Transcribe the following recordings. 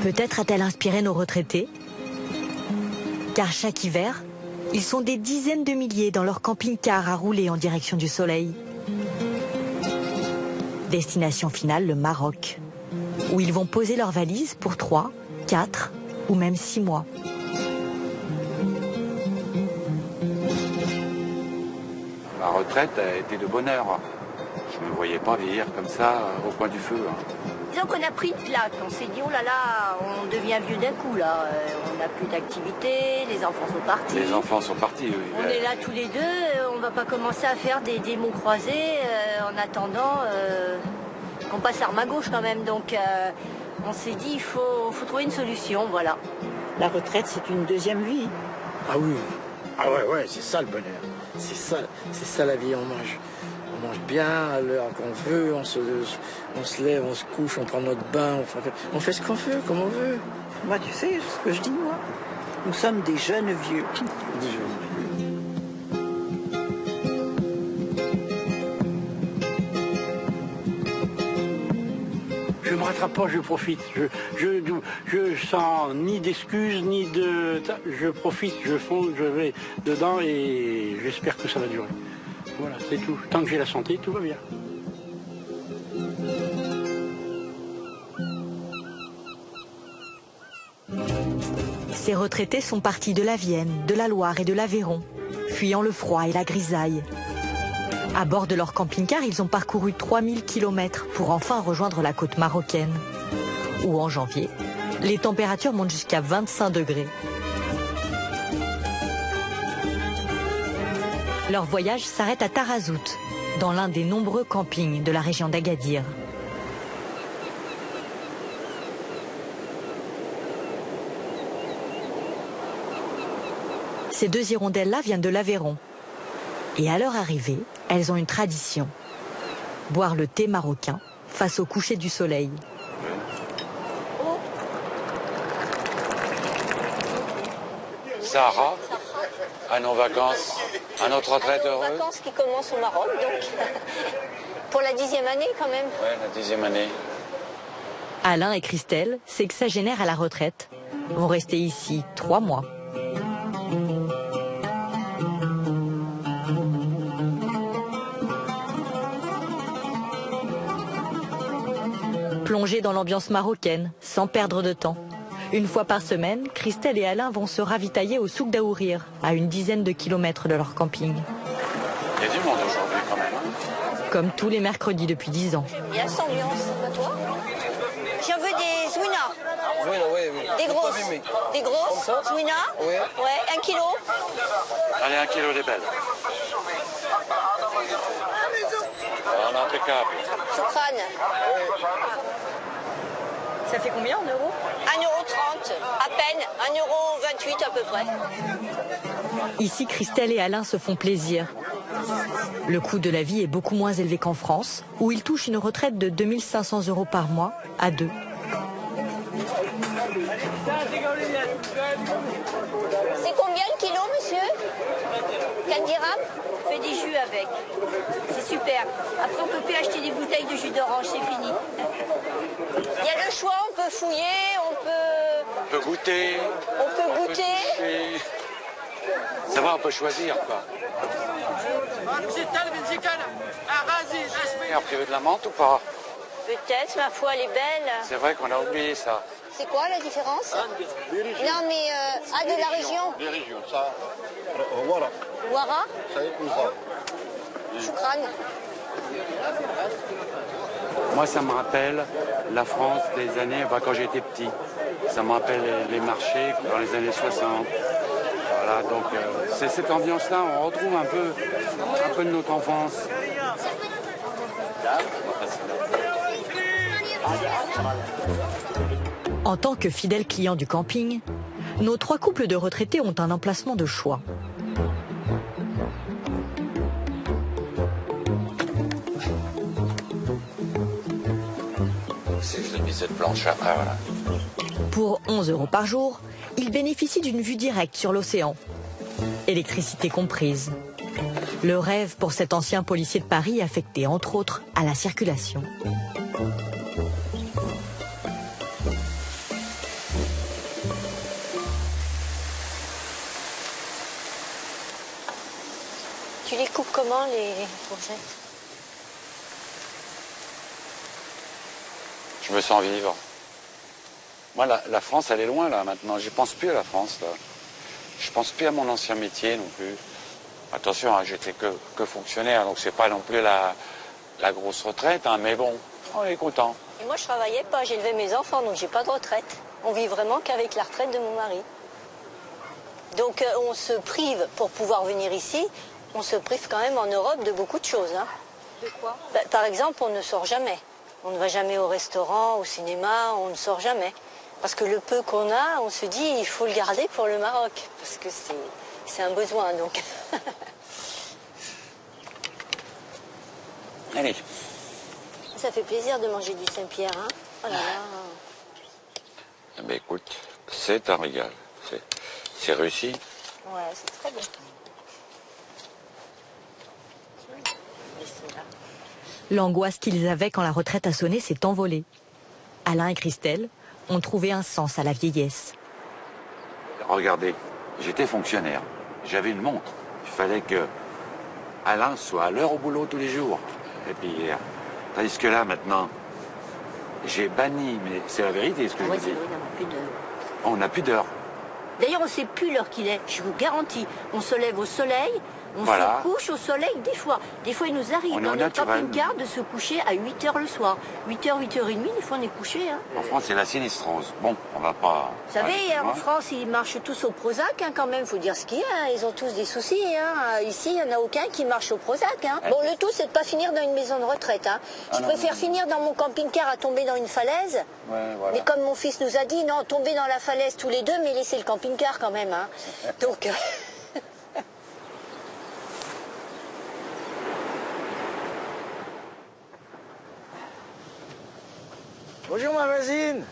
Peut-être a-t-elle inspiré nos retraités? Car chaque hiver, ils sont des dizaines de milliers dans leur camping-car à rouler en direction du soleil. Destination finale, le Maroc, où ils vont poser leurs valises pour 3, 4 ou même 6 mois. Ma retraite a été de bonheur. Je ne me voyais pas vieillir comme ça au coin du feu. Disons qu'on a pris de plaque, on s'est dit oh là là, on devient vieux d'un coup là, on n'a plus d'activité, les enfants sont partis. Les enfants sont partis, oui. On est là tous les deux, on va pas commencer à faire des mots croisés en attendant qu'on passe l'arme à gauche quand même. Donc on s'est dit il faut trouver une solution, voilà. La retraite c'est une deuxième vie. Ah oui, ah ouais, c'est ça le bonheur. C'est ça la vie, on mange bien à l'heure qu'on veut, on se lève, on se couche, on prend notre bain, on fait ce qu'on veut, comme on veut. Moi, tu sais ce que je dis, moi. Nous sommes des jeunes vieux. Des jeunes vieux. Je me rattrape pas, je profite. Je sens ni d'excuses, ni de... Je profite, je fonce, je vais dedans et j'espère que ça va durer. Voilà, c'est tout. Tant que j'ai la santé, tout va bien. Ces retraités sont partis de la Vienne, de la Loire et de l'Aveyron, fuyant le froid et la grisaille. À bord de leur camping-car, ils ont parcouru 3000 km pour enfin rejoindre la côte marocaine, où en janvier, les températures montent jusqu'à 25 degrés. Leur voyage s'arrête à Tarazout, dans l'un des nombreux campings de la région d'Agadir. Ces deux hirondelles-là viennent de l'Aveyron. Et à leur arrivée, elles ont une tradition. Boire le thé marocain face au coucher du soleil. Sarah, à nos vacances, à notre retraite heureuse. Nos vacances qui commencent au Maroc, donc pour la 10e année quand même. Ouais, la 10e année. Alain et Christelle, sexagénaires à la retraite, vont rester ici 3 mois. Plongés dans l'ambiance marocaine, sans perdre de temps. Une fois par semaine, Christelle et Alain vont se ravitailler au souk d'Aourir, à une dizaine de kilomètres de leur camping. Il y a du monde aujourd'hui quand même. Comme tous les mercredis depuis 10 ans. Il y a cette ambiance, pas toi? J'en veux des zouina. Oui. Des grosses zouina. Oui. Ouais, 1 kilo. Allez, 1 kilo des belles. Voilà, impeccable. Choukran. Ça fait combien en euros? 1,30 €, à peine, 1,28 € à peu près. Ici, Christelle et Alain se font plaisir. Le coût de la vie est beaucoup moins élevé qu'en France, où ils touchent une retraite de 2 500 € par mois à deux. C'est combien le kilo, monsieur? 4 dirhams? On fait des jus avec. C'est super. Après, on peut plus acheter des bouteilles de jus d'orange, c'est fini. Il y a le choix, on peut fouiller, on peut goûter. On peut goûter. Ça va, on peut choisir, quoi. Et après, de la menthe ou pas? Peut-être, ma foi, elle est belle. C'est vrai qu'on a oublié ça. C'est quoi la différence? Non, mais de la région. Les régions, ça. Voilà. Ouara? Ça est comme ça. Choukran. Moi, ça me rappelle la France des années, quand j'étais petit. Ça me rappelle les marchés dans les années 60. Voilà, donc c'est cette ambiance-là, on retrouve un peu de notre enfance. En tant que fidèles clients du camping, nos 3 couples de retraités ont un emplacement de choix. Je l'ai mis cette planche après, voilà. Pour 11 € par jour, ils bénéficient d'une vue directe sur l'océan. Électricité comprise. Le rêve pour cet ancien policier de Paris affecté entre autres à la circulation. les coupes comment, les courgettes? Je me sens vivre. Moi, la France, elle est loin, là, maintenant. Je pense plus à la France, là. Je pense plus à mon ancien métier, non plus. Attention, hein, j'étais que fonctionnaire, donc c'est pas non plus la grosse retraite, hein, mais bon, on est content. Et moi, je travaillais pas, j'élevais mes enfants, donc j'ai pas de retraite. On vit vraiment qu'avec la retraite de mon mari. Donc on se prive, pour pouvoir venir ici, on se prive quand même en Europe de beaucoup de choses. Hein. De quoi? Par exemple, on ne sort jamais. On ne va jamais au restaurant, au cinéma, on ne sort jamais. Parce que le peu qu'on a, on se dit, il faut le garder pour le Maroc. Parce que c'est un besoin, donc. Allez. Ça fait plaisir de manger du Saint-Pierre, hein. Oh là là. Eh ben, écoute, c'est un régal. C'est réussi. Ouais, c'est très bien. L'angoisse qu'ils avaient quand la retraite a sonné s'est envolée. Alain et Christelle ont trouvé un sens à la vieillesse. Regardez, j'étais fonctionnaire. J'avais une montre. Il fallait que Alain soit à l'heure au boulot tous les jours. Et puis, tandis que là, maintenant, j'ai banni, mais c'est la vérité ce que je vous dis. On n'a plus d'heure. D'ailleurs, on ne sait plus l'heure qu'il est, je vous garantis. On se lève au soleil, on se couche au soleil des fois. Des fois, il nous arrive dans notre camping-car de se coucher à 8h le soir. 8h, 8h30, des fois on est couché. Hein. En France, c'est la sinistrose. Bon, on va pas... Vous savez, en France, ils marchent tous au Prozac, hein, quand même, faut dire ce qu'il y a. Hein. Ils ont tous des soucis. Hein. Ici, il n'y en a aucun qui marche au Prozac. Hein. Bon, le tout, c'est de ne pas finir dans une maison de retraite. Hein. Je préfère finir dans mon camping-car à tomber dans une falaise. Ouais, voilà. Mais comme mon fils nous a dit, non, tomber dans la falaise tous les deux, mais laisser le camping-car quand même. Hein. Donc... Bonjour ma voisine.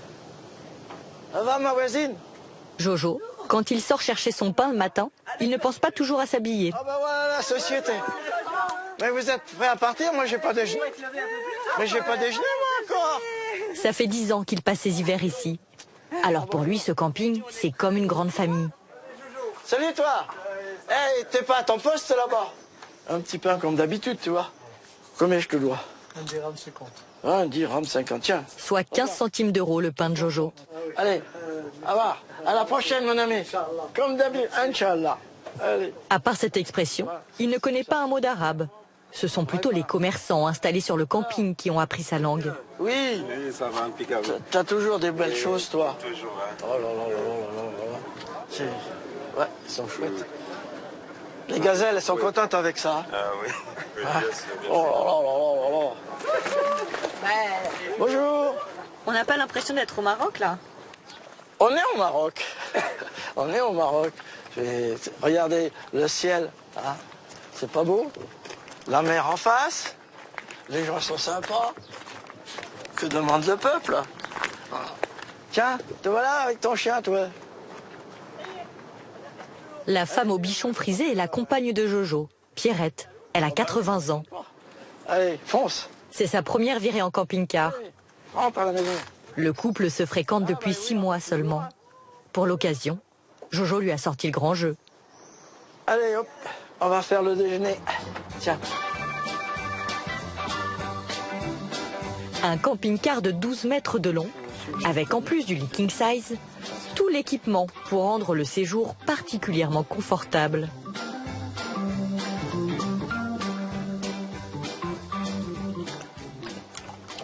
Ça va ma voisine? Jojo, quand il sort chercher son pain le matin, il ne pense pas toujours à s'habiller. Ah bah voilà la société. Mais vous êtes prêts à partir? Moi j'ai pas déjeuné. Mais j'ai pas déjeuné moi encore. Ça fait 10 ans qu'il passe ses hivers ici. Alors pour lui, ce camping, c'est comme une grande famille. Salut toi. Hey, t'es pas à ton poste là-bas? Un petit pain comme d'habitude, tu vois. Combien je te dois? 1 dirham 50. Ah, 1 dirham 50, tiens. Soit 15 centimes d'euros le pain de Jojo. Allez, à la prochaine mon ami. Comme d'habitude, Inch'Allah. Allez. À part cette expression, il ne connaît pas un mot d'arabe. Ce sont plutôt les commerçants installés sur le camping qui ont appris sa langue. Oui, ça va impeccable. T'as toujours des belles choses, toi. Toujours, hein. Oh là là là là là là. Ouais, ils sont chouettes. Les gazelles, elles sont contentes avec ça. Ah oui. Ah. Oh là là là là là. Bonjour. On n'a pas l'impression d'être au Maroc, là? On est au Maroc. On est au Maroc. Regardez le ciel. Hein. C'est pas beau? La mer en face. Les gens sont sympas. Que demande le peuple? Tiens, te voilà avec ton chien, toi. La femme au bichon frisé est la compagne de Jojo, Pierrette. Elle a 80 ans. Allez, fonce. C'est sa première virée en camping-car. Rentre à la maison. Le couple se fréquente depuis 6 mois seulement. Pour l'occasion, Jojo lui a sorti le grand jeu. Allez, hop, on va faire le déjeuner. Tiens. Un camping-car de 12 mètres de long, avec en plus du lit king size, tout l'équipement pour rendre le séjour particulièrement confortable.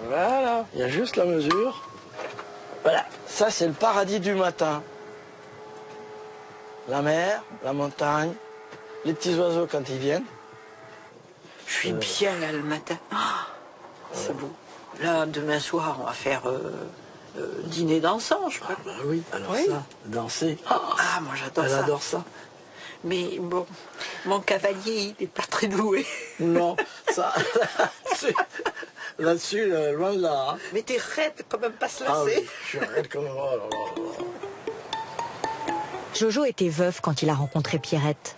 Voilà, il y a juste la mesure. Voilà, ça c'est le paradis du matin. La mer, la montagne, les petits oiseaux quand ils viennent. Je suis bien là le matin. Ah, c'est beau. Là, demain soir, on va faire dîner dansant, je crois. Ah, bah oui, alors Oui. ça, danser. Ah, moi j'adore Elle ça. adore ça. Mais bon, mon cavalier, il n'est pas très doué. Non, ça, là-dessus, loin de là. Hein. Mais t'es raide, quand même pas se Ah lasser. oui, je suis raide comme... Oh là là là là. Jojo était veuf quand il a rencontré Pierrette.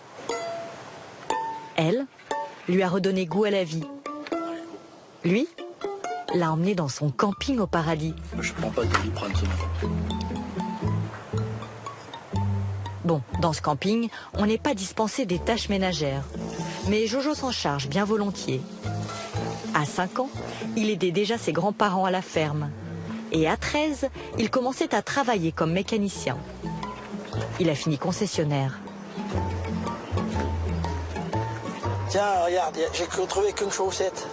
Elle lui a redonné goût à la vie. Lui l'a emmené dans son camping au paradis. Je prends pas de Doliprane ce matin. Bon, dans ce camping, on n'est pas dispensé des tâches ménagères. Mais Jojo s'en charge bien volontiers. À 5 ans, il aidait déjà ses grands-parents à la ferme. Et à 13, il commençait à travailler comme mécanicien. Il a fini concessionnaire. Tiens, regarde, j'ai retrouvé qu'une chaussette.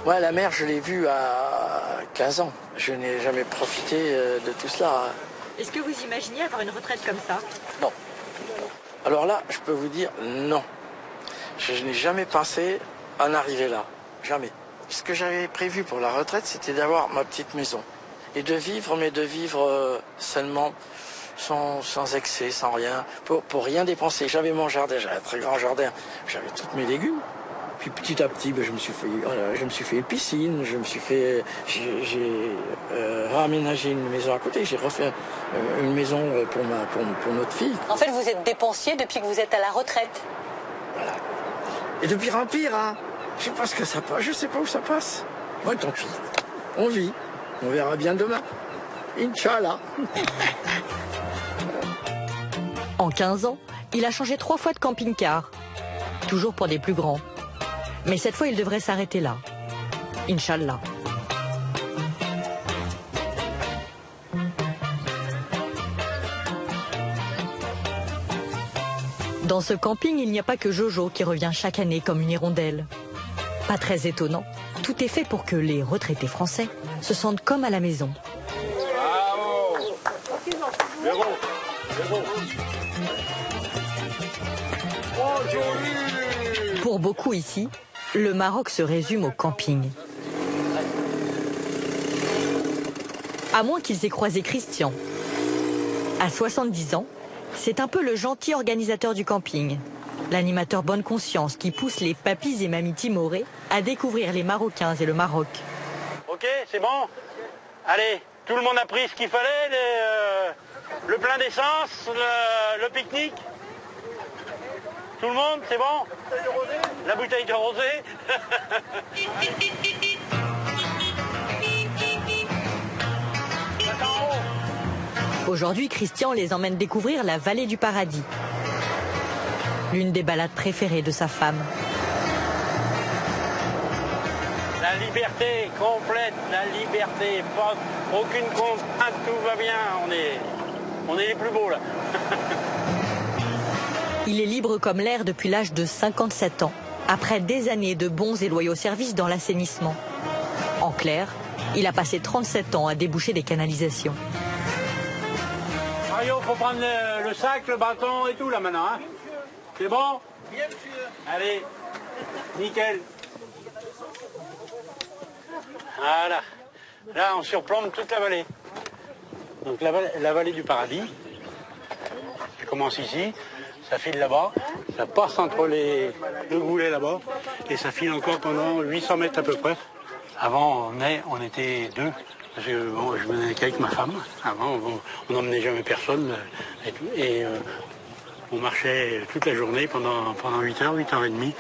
Ouais, la mer, je l'ai vue à 15 ans. Je n'ai jamais profité de tout cela. Est-ce que vous imaginiez avoir une retraite comme ça? Non. Alors là, je peux vous dire non. Je n'ai jamais pensé en arriver là. Jamais. Ce que j'avais prévu pour la retraite, c'était d'avoir ma petite maison. Et de vivre, mais de vivre seulement sans excès, sans rien, pour rien dépenser. J'avais mon jardin, j'avais un très grand jardin, j'avais tous mes légumes. Puis petit à petit, je me suis fait une piscine, j'ai réaménagé une maison à côté, j'ai refait une maison pour notre fille. En fait, vous êtes dépensier depuis que vous êtes à la retraite. Voilà. Et de pire en pire, hein. Je sais pas ce que ça passe, je sais pas où ça passe. Moi, tant pis. On vit. On verra bien demain. Inch'Allah. En 15 ans, il a changé 3 fois de camping-car. Toujours pour des plus grands. Mais cette fois, il devrait s'arrêter là. Inch'Allah. Dans ce camping, il n'y a pas que Jojo qui revient chaque année comme une hirondelle. Pas très étonnant, tout est fait pour que les retraités français se sentent comme à la maison. Pour beaucoup ici, le Maroc se résume au camping. À moins qu'ils aient croisé Christian. À 70 ans, c'est un peu le gentil organisateur du camping. L'animateur bonne conscience qui pousse les papis et mamies timorés à découvrir les Marocains et le Maroc. Ok, c'est bon. Allez, tout le monde a pris ce qu'il fallait, le plein d'essence, le pique-nique. Tout le monde, c'est bon? La bouteille de rosé. Aujourd'hui, Christian les emmène découvrir la vallée du paradis. L'une des balades préférées de sa femme. La liberté complète, la liberté, pas aucune contrainte, tout va bien, on est les plus beaux là. Il est libre comme l'air depuis l'âge de 57 ans, après des années de bons et loyaux services dans l'assainissement. En clair, il a passé 37 ans à déboucher des canalisations. Mario, faut prendre le sac, le bâton et tout là maintenant, hein? C'est bon? Bien, monsieur. Allez, nickel. Voilà. Là, on surplombe toute la vallée. Donc la vallée du paradis. Ça commence ici, ça file là-bas, ça passe entre les deux goulets là-bas, et ça file encore pendant 800 mètres à peu près. Avant, on était deux. Parce que bon, je venais qu'avec ma femme. Avant, on n'emmenait jamais personne. Et on marchait toute la journée pendant 8 heures, 8h30.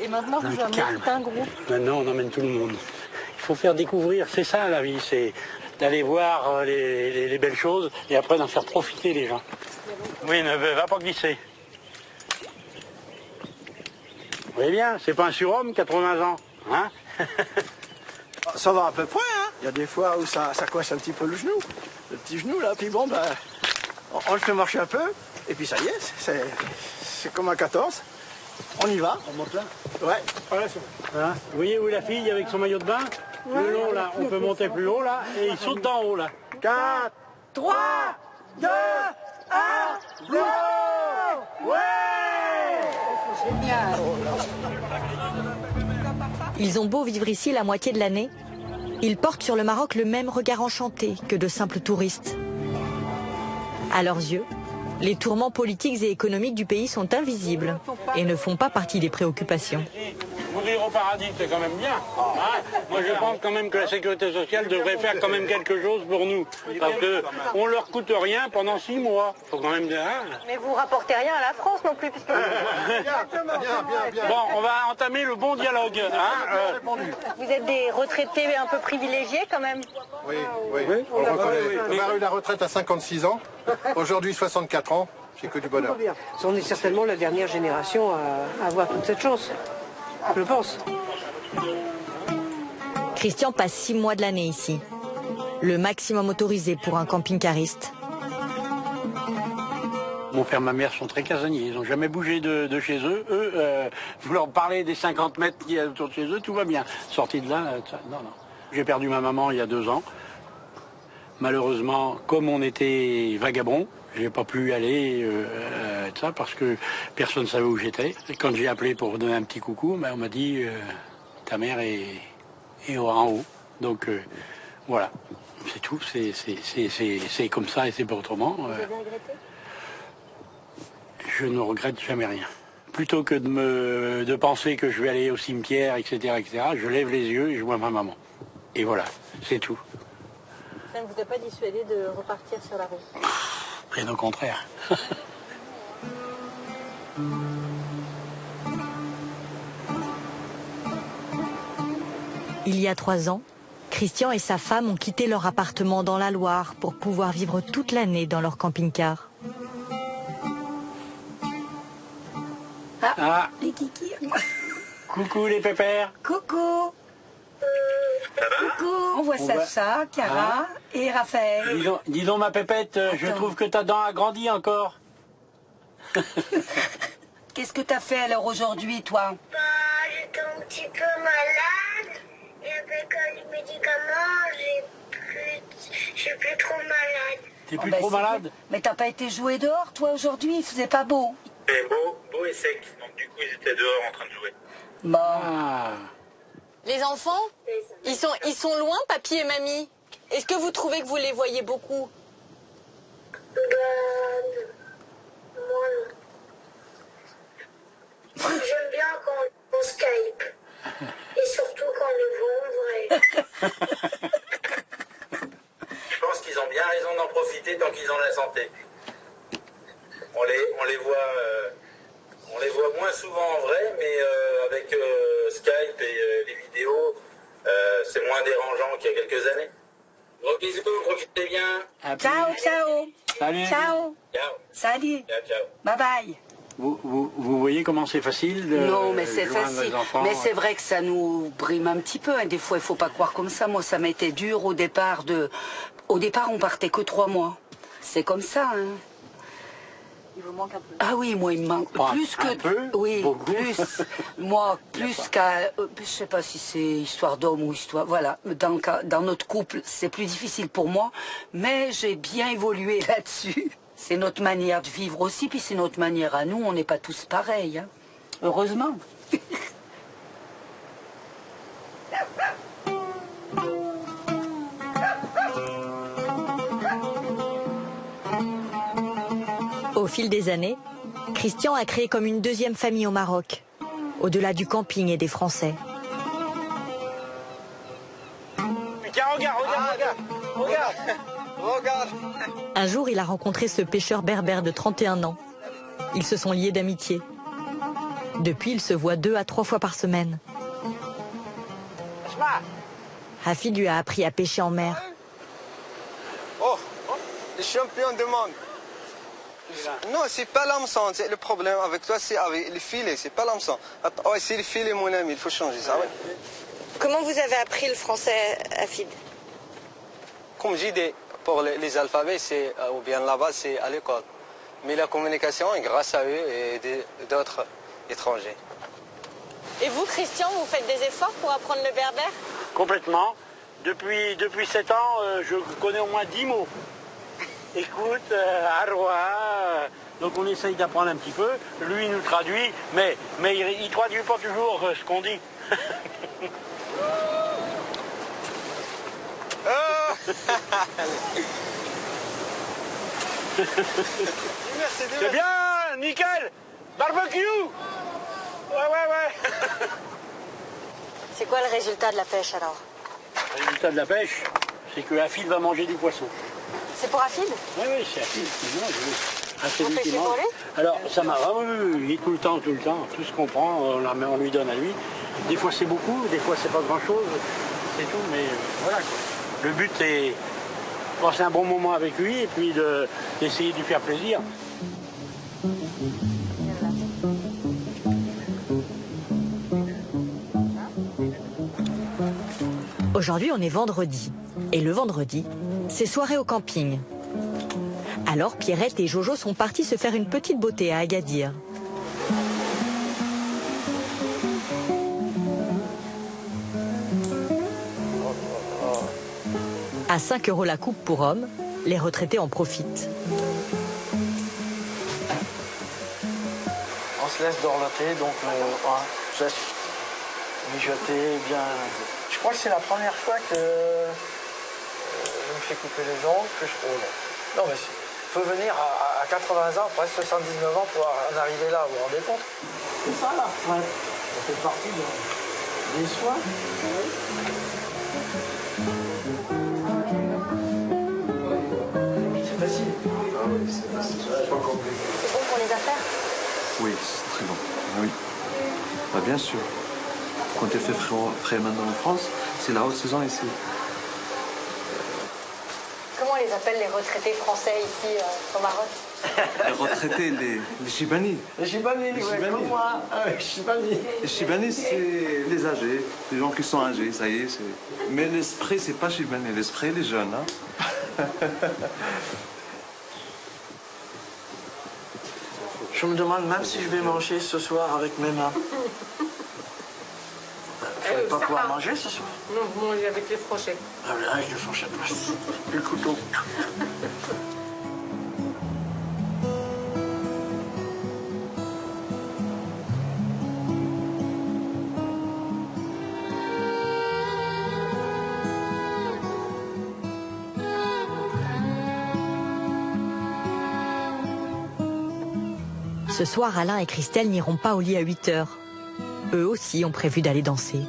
Et maintenant, vous emmenez tout un groupe. Maintenant, on emmène tout le monde. Il faut faire découvrir, c'est ça la vie, c'est d'aller voir les belles choses et après d'en faire profiter les gens. Oui, ne va pas glisser. Vous voyez bien, c'est pas un surhomme, 80 ans. Hein? Ça va à peu près, hein. Il y a des fois où ça coince un petit peu le genou. Le petit genou, là, puis bon, on le fait marcher un peu, et puis ça y est, c'est comme à 14. On y va. On monte là? Ouais. Voilà, hein? Vous voyez où est la fille avec son maillot de bain? Le long, là, on peut monter plus haut, là, et il saute d'en haut, là. 4, 3, 2, 1, go! Ouais! Ils ont beau vivre ici la moitié de l'année, ils portent sur le Maroc le même regard enchanté que de simples touristes. À leurs yeux, les tourments politiques et économiques du pays sont invisibles et ne font pas partie des préoccupations. Mourir au paradis, c'est quand même bien. Hein? Moi, je pense quand même que la sécurité sociale devrait faire quand même quelque chose pour nous. Parce qu'on ne leur coûte rien pendant 6 mois. Faut quand même... Hein? Mais vous rapportez rien à la France non plus, puisque... Bon, on va entamer le bon dialogue. Hein? Vous êtes des retraités un peu privilégiés quand même. Oui, on le reconnaît. On a eu la retraite à 56 ans, aujourd'hui 64 ans. C'est que du bonheur. Bien. On est certainement la dernière génération à avoir toute cette chance. Je pense. Christian passe 6 mois de l'année ici. Le maximum autorisé pour un camping-cariste. Mon père et ma mère sont très casaniers, ils n'ont jamais bougé de chez eux. Vous leur parlez des 50 mètres qu'il y a autour de chez eux, tout va bien. Sorti de là, non. J'ai perdu ma maman il y a 2 ans. Malheureusement, comme on était vagabond, j'ai pas pu aller ça parce que personne ne savait où j'étais. Et quand j'ai appelé pour donner un petit coucou, on m'a dit ta mère est en haut. Donc voilà, c'est tout. C'est comme ça et c'est pas autrement. Vous avez regretté? Je ne regrette jamais rien. Plutôt que de penser que je vais aller au cimetière, etc., je lève les yeux et je vois ma maman. Et voilà, c'est tout. Ça ne vous a pas dissuadé de repartir sur la route? Bien au contraire. Il y a 3 ans, Christian et sa femme ont quitté leur appartement dans la Loire pour pouvoir vivre toute l'année dans leur camping-car. Ah, les kikis. Coucou les pépères. Coucou. Coucou. On voit Sacha, Cara et Raphaël. Dis donc ma pépette, je trouve que ta dent a grandi encore. Qu'est-ce que t'as fait alors aujourd'hui, toi? J'étais un petit peu malade et avec les médicaments, je suis plus trop malade. T'es plus trop malade? Mais t'as pas été jouer dehors, toi, aujourd'hui? Il faisait pas beau. C'est beau et sec. Donc du coup, ils étaient dehors en train de jouer. Bon. Ah. Les enfants, ils sont loin, papy et mamie. Est-ce que vous trouvez que vous les voyez beaucoup? Moi, j'aime bien quand on Skype. Et surtout quand on les voit en vrai. Je pense qu'ils ont bien raison d'en profiter tant qu'ils ont la santé. On les voit moins souvent en vrai, mais avec Skype et les vidéos, c'est moins dérangeant qu'il y a quelques années. Gros bisous, profitez bien. Ciao, ciao. Salut. Ciao. Ciao. Salut. Ciao, ciao. Bye bye. Vous voyez comment c'est facile de Non, mais c'est joindre facile. les enfants. Mais c'est vrai que ça nous brime un petit peu. Hein. Des fois, il faut pas croire comme ça. Moi, ça m'était dur au départ. Au départ, on partait que 3 mois. C'est comme ça. Hein. Il vous manque un peu. Ah oui, moi, il me manque Pas plus un que... peu, oui, beaucoup. plus. Moi, plus qu'à... je sais pas si c'est histoire d'homme ou histoire... Voilà, dans notre couple, c'est plus difficile pour moi. Mais j'ai bien évolué là-dessus. C'est notre manière de vivre aussi, puis c'est notre manière à nous. On n'est pas tous pareils. Hein. Heureusement. Au fil des années, Christian a créé comme une deuxième famille au Maroc, au-delà du camping et des Français. Tiens, regarde. Un jour, il a rencontré ce pêcheur berbère de 31 ans. Ils se sont liés d'amitié. Depuis, ils se voient 2 à 3 fois par semaine. Hafid lui a appris à pêcher en mer. Oh, le champion du monde. Non, c'est pas l'hameçon. Le problème avec toi, c'est avec les filets, c'est pas l'hameçon. Oh, c'est les filets, mon ami, il faut changer ça. Ouais. Comment vous avez appris le français, Hafid? Comme j'ai dit, pour les alphabets, ou bien là-bas, c'est à l'école. Mais la communication est grâce à eux et d'autres étrangers. Et vous, Christian, vous faites des efforts pour apprendre le berbère? Complètement. Depuis 7 ans, je connais au moins 10 mots. Écoute, arroa. Donc on essaye d'apprendre un petit peu. Lui, il nous traduit, mais il traduit pas toujours ce qu'on dit. C'est bien, nickel. Barbecue. Ouais. C'est quoi le résultat de la pêche alors? Le résultat de la pêche, c'est que Hafid va manger du poisson. C'est pour Hafid? Oui, c'est Hafid qui mange. C'est Vous lui qui pêchez mange. pour lui? Alors, ça m'a oui, tout le temps. Tout ce qu'on prend, on lui donne à lui. Des fois c'est beaucoup, des fois c'est pas grand-chose. C'est tout, mais voilà quoi. Le but c'est de passer un bon moment avec lui et puis d'essayer de lui faire plaisir. Aujourd'hui, on est vendredi. Et le vendredi, c'est soirée au camping. Alors, Pierrette et Jojo sont partis se faire une petite beauté à Agadir. À 5 € la coupe pour hommes, les retraités en profitent. On se laisse dorloter, donc je laisse mijoter bien. Je crois que c'est la première fois que je me fais couper les ongles, que je... Oh non, mais il faut venir à 80 ans, presque 79 ans pour en arriver là, vous vous rendez compte? C'est ça la retraite, ça fait partie des soins. C'est facile. Ah oui, c'est facile, c'est pas compliqué. C'est bon pour les affaires? Oui, c'est très bon. Ah oui. Bah, bien sûr. Quand il fait frais maintenant en France, c'est la haute saison ici. Comment on les appelle les retraités français ici au Maroc? Les retraités, les Chibani. Les Chibani, oui, comme moi. Ah, les Chibani. Les Chibani, c'est les âgés, les gens qui sont âgés, ça y est. Mais l'esprit, c'est pas Chibani, l'esprit, les jeunes. Hein. Je me demande même si je vais manger ce soir avec mes mains. Je ne vais pas pouvoir manger ce soir. Non, vous mangez avec les fourchettes. Ah, avec les fourchettes, le couteau. Ce soir, Alain et Christelle n'iront pas au lit à 8 h. Eux aussi ont prévu d'aller danser.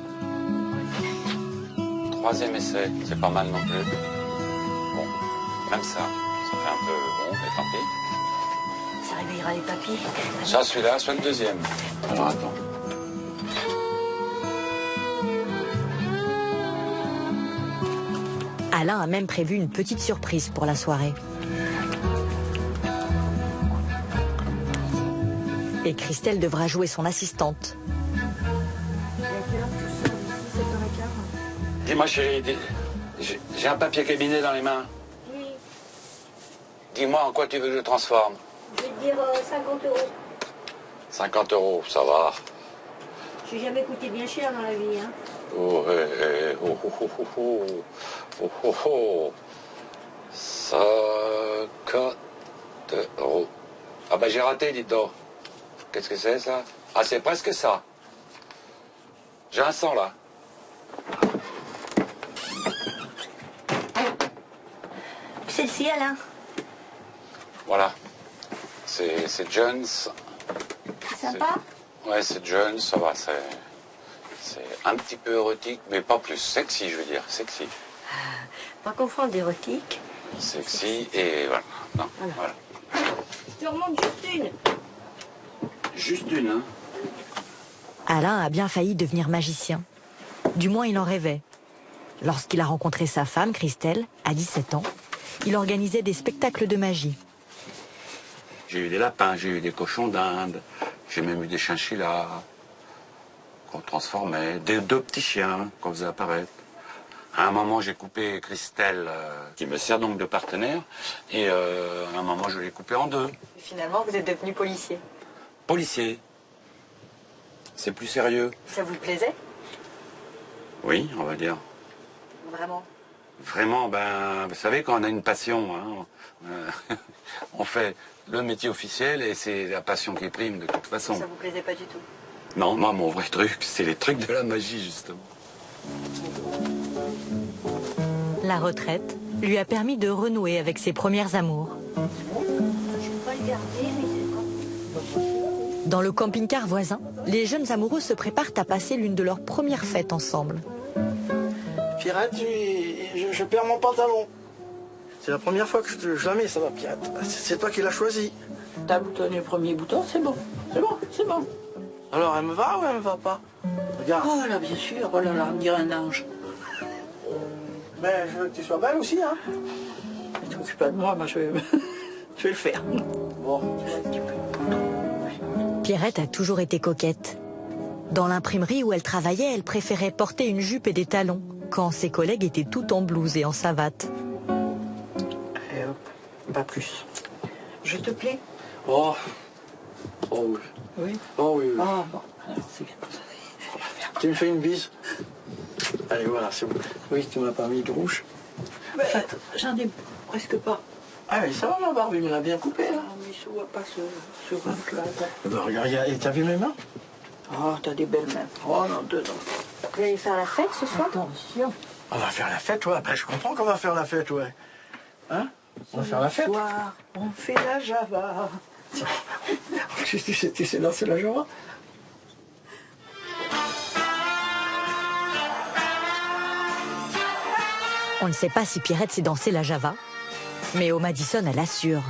3e essai, c'est pas mal non plus. Bon, même ça fait un peu bon, mais tant pis. Ça réveillera les papis. Soit celui-là, soit le 2e. Alors attends. Alain a même prévu une petite surprise pour la soirée. Et Christelle devra jouer son assistante. Dis-moi chérie, j'ai un papier cabinet dans les mains. Oui. Dis-moi en quoi tu veux que je transforme. Je vais te dire 50 €. 50 €, ça va. J'ai jamais coûté bien cher dans la vie, hein. Oh, oh, oh, oh, oh, oh, oh, oh. 50 €. Ah bah j'ai raté, dis donc. Qu'est-ce que c'est ça? Ah, c'est presque ça. J'ai un 100 là. Celle-ci, Alain. Voilà. C'est Jones. Sympa? Ouais, c'est Jones, ça va. C'est un petit peu érotique, mais pas plus. Sexy, je veux dire. Sexy. Pas confondre d'érotique. Sexy et voilà. Non, voilà. Je te remonte juste une. Juste une, hein? Alain a bien failli devenir magicien. Du moins, il en rêvait. Lorsqu'il a rencontré sa femme, Christelle, à 17 ans, il organisait des spectacles de magie. J'ai eu des lapins, j'ai eu des cochons d'Inde, j'ai même eu des chinchillas qu'on transformait, deux petits chiens qu'on faisait apparaître. À un moment, j'ai coupé Christelle, qui me sert donc de partenaire, et à un moment, je l'ai coupé en deux. Et finalement, vous êtes devenu policier. Policier. C'est plus sérieux. Ça vous plaisait? Oui, on va dire. Vraiment? Vraiment, ben, vous savez, quand on a une passion, hein, on fait le métier officiel et c'est la passion qui prime de toute façon. Ça vous plaisait pas du tout? Non, moi, mon vrai truc, c'est les trucs de la magie, justement. La retraite lui a permis de renouer avec ses premières amours. Je peux pas le garder, mais c'est pas... Dans le camping-car voisin, les jeunes amoureux se préparent à passer l'une de leurs premières fêtes ensemble. Pierrette, je perds mon pantalon. C'est la première fois que je la mets, ça va, Pierrette. C'est toi qui l'as choisi. T'as boutonné le premier bouton, c'est bon. C'est bon, c'est bon. Alors, elle me va ou elle me va pas? Regarde. Oh là, bien sûr. Oh là là, on dirait un ange. Mais je veux que tu sois belle aussi, hein. Ne t'occupe pas de moi, moi je vais le faire. Bon. Pierrette a toujours été coquette. Dans l'imprimerie où elle travaillait, elle préférait porter une jupe et des talons, quand ses collègues étaient tout en blouse et en savate. Et hop, pas plus. Je te plais? Oh, oh oui. Oui. Oh oui, oui. Ah bon, alors c'est bien. Tu me fais une bise? Allez, voilà, c'est bon. Oui, tu m'as pas mis de rouge. Mais j'en ai presque pas. Ah oui, ça va, ma barbe, il me l'a bien coupé, là. Ah, mais je vois pas ce rouge-là. Bah, regarde, et t'as vu mes mains? Oh, t'as des belles mains. Oh non, dedans. Vous allez faire la fête ce soir? Attention. On va faire la fête, ouais. Ben, je comprends qu'on va faire la fête, ouais. Hein? On va faire la fête. Ce soir, on fait la Java. Tu sais danser la Java? On ne sait pas si Pierrette sait danser la Java, mais au Madison, elle assure.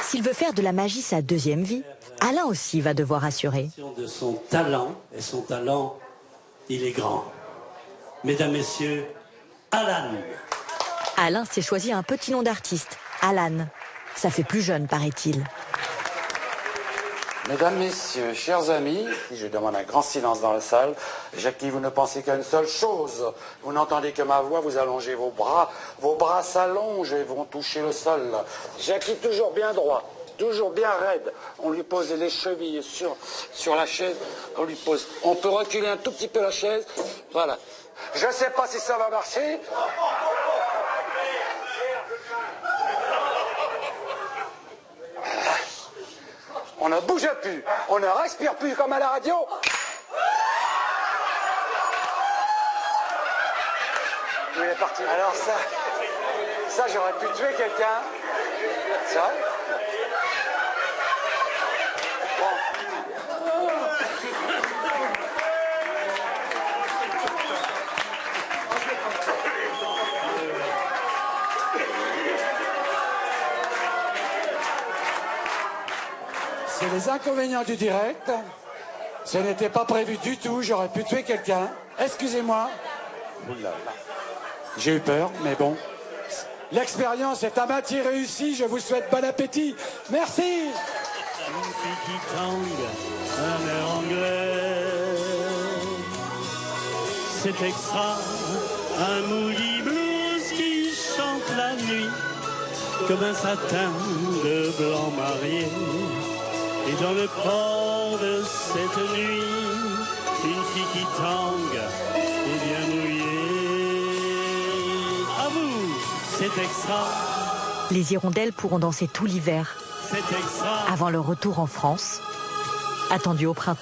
S'il veut faire de la magie sa deuxième vie, Alain aussi va devoir assurer. De son talent, et son talent, il est grand. Mesdames, Messieurs, Alan. Alain s'est choisi un petit nom d'artiste, Alan. Ça fait plus jeune, paraît-il. Mesdames, Messieurs, chers amis, je demande un grand silence dans la salle. Jackie, vous ne pensez qu'à une seule chose. Vous n'entendez que ma voix, vous allongez vos bras s'allongent et vont toucher le sol. Jackie, toujours bien droit, toujours bien raide. On lui pose les chevilles sur la chaise. On peut reculer un tout petit peu la chaise. Voilà. Je ne sais pas si ça va marcher. On ne bouge plus, on ne respire plus comme à la radio. Il est parti. Alors ça j'aurais pu tuer quelqu'un. C'est vrai? C'est les inconvénients du direct. Ce n'était pas prévu du tout, j'aurais pu tuer quelqu'un. Excusez-moi. J'ai eu peur, mais bon. L'expérience est à moitié réussie, je vous souhaite bon appétit. Merci. Une fille qui tangue, un air anglais. C'est extra, un moody blues qui chante la nuit, comme un satin de blanc marié. Et dans le port de cette nuit, une fille qui tangue et bien mouillée. À vous, c'est extra. Les hirondelles pourront danser tout l'hiver, C'est extra. avant leur retour en France, attendu au printemps.